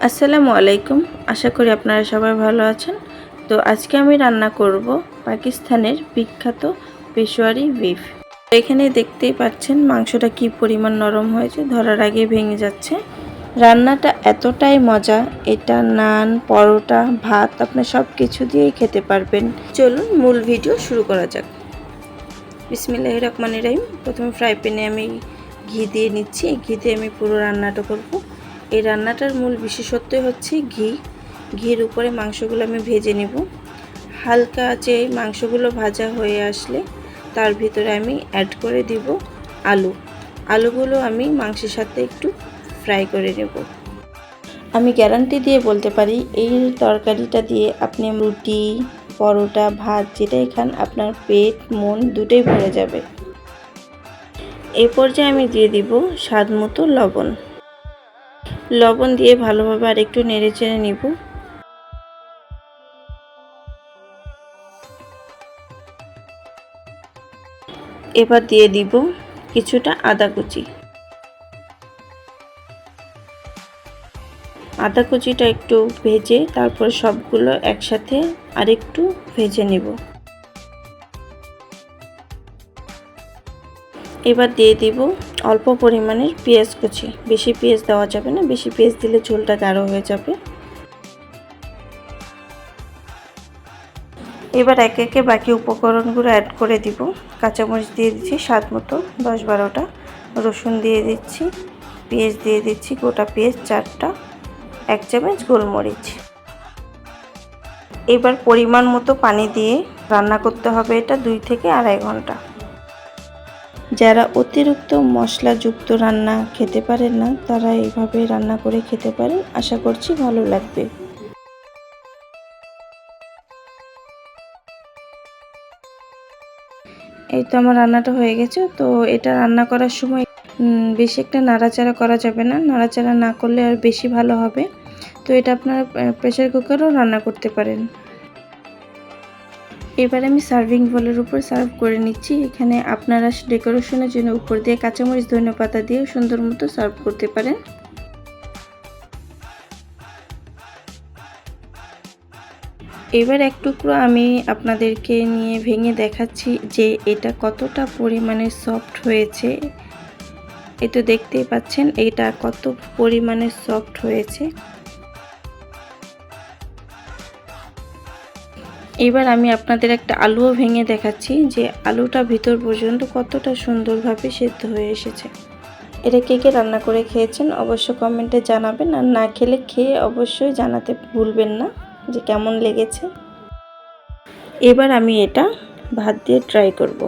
আসসালামু আলাইকুম। আশা করি আপনারা সবাই ভালো আছেন। তো আজকে আমি রান্না করব পাকিস্তানের বিখ্যাত পেশোয়ারি বিফ। এখানে দেখতেই পাচ্ছেন মাংসটা কি পরিমাণ নরম হয়েছে, ধরার আগে ভেঙে যাচ্ছে। রান্নাটা এতটাই মজা, এটা নান, পরোটা, ভাত আপনার সব কিছু দিয়েই খেতে পারবেন। চলুন মূল ভিডিও শুরু করা যাক। বিসমিল্লাহির রহমানির রহিম। প্রথমে ফ্রাই প্যানে আমি ঘি দিয়ে নিচ্ছি। এই ঘি দিয়ে আমি পুরো রান্নাটা করব। এই রান্নাটার মূল বিশেষত্বই হচ্ছে ঘির উপরে মাংসগুলো আমি ভেজে নেব। হালকা আঁচে মাংসগুলো ভাজা হয়ে আসলে তার ভিতরে আমি অ্যাড করে দিব আলুগুলো আমি মাংসের সাথে একটু ফ্রাই করে নেব। আমি গ্যারান্টি দিয়ে বলতে পারি এই তরকারিটা দিয়ে আপনি রুটি, পরোটা, ভাত যেটাই খান আপনার পেট মন দুটোই ভরে যাবে। এই পর্যায়ে আমি দিয়ে দিব স্বাদ মতো লবণ দিয়ে ভালোভাবে আর একটু নেড়ে চেড়ে নিব। এবার দিয়ে দিব কিছুটা আদা কুচিটা একটু ভেজে তারপর সবগুলো একসাথে আরেকটু ভেজে নেব। এবার দিয়ে দিব অল্প পরিমাণের পেঁয়াজ কুচি। বেশি পেঁয়াজ দেওয়া যাবে না, বেশি পেঁয়াজ দিলে ঝোলটা গাঢ় হয়ে যাবে। এবার একে একে বাকি উপকরণগুলো অ্যাড করে দিব। কাঁচামরিচ দিয়ে দিচ্ছি স্বাদ মতো 10-12টা, রসুন দিয়ে দিচ্ছি, পেঁয়াজ দিয়ে দিচ্ছি গোটা পেঁয়াজ 4টা, 1 চামচ গোলমরিচ। এবার পরিমাণ মতো পানি দিয়ে রান্না করতে হবে এটা 2 থেকে 2.5 ঘন্টা। যারা অতিরিক্ত মশলাযুক্ত রান্না খেতে পারেন না তারা এইভাবে রান্না করে খেতে পারেন, আশা করছি ভালো লাগবে। এই তো আমার রান্নাটা হয়ে গেছে। তো এটা রান্না করার সময় বেশি একটা নাড়াচাড়া করা যাবে না, নাড়াচাড়া না করলে আর বেশি ভালো হবে। তো এটা আপনারা প্রেসার কুকারেও রান্না করতে পারেন। এবার আমি সার্ভিং বোলের উপর সার্ভ করে নিচ্ছি। এখানে আপনারা ডেকোরেশনের জন্য উপর দিয়ে কাঁচামরিচ ধনেপাতা দিয়ে সুন্দর মতো সার্ভ করতে পারেন। এবার এক টুকরো আমি আপনাদেরকে নিয়ে ভেঙে দেখাচ্ছি যে এটা কতটা পরিমাণে সফট হয়েছে। এই তো দেখতেই পাচ্ছেন এটা কত পরিমাণে সফট হয়েছে। এবার আমি আপনাদের একটা আলুও ভেঙে দেখাচ্ছি যে আলুটা ভিতর পর্যন্ত কতটা সুন্দরভাবে সেদ্ধ হয়ে এসেছে। এটা কে কে রান্না করে খেয়েছেন অবশ্য কমেন্টে জানাবেন, আর না খেলে খেয়ে অবশ্যই জানাতে ভুলবেন না যে কেমন লেগেছে। এবার আমি এটা ভাত দিয়ে ট্রাই করব।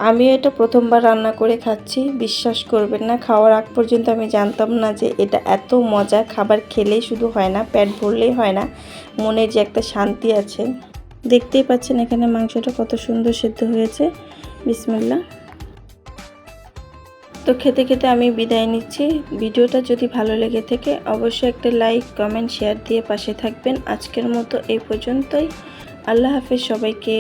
আমি এটা প্রথমবার রান্না করে খাচ্ছি, বিশ্বাস করবেন না খাওয়ার আগ পর্যন্ত আমি জানতাম না যে এটা এত মজা। খাবার খেলেই শুধু হয় না, পেট ভরলেই হয় না, মনে যে একটা শান্তি আছে। দেখতেই পাচ্ছেন এখানে মাংসটা কত সুন্দর সেদ্ধ হয়েছে। বিসমিল্লাহ। তো খেতে খেতে আমি বিদায় নিচ্ছি। ভিডিওটা যদি ভালো লেগে থাকে অবশ্যই একটা লাইক, কমেন্ট, শেয়ার দিয়ে পাশে থাকবেন। আজকের মতো এই পর্যন্তই। আল্লাহ হাফেজ সবাইকে।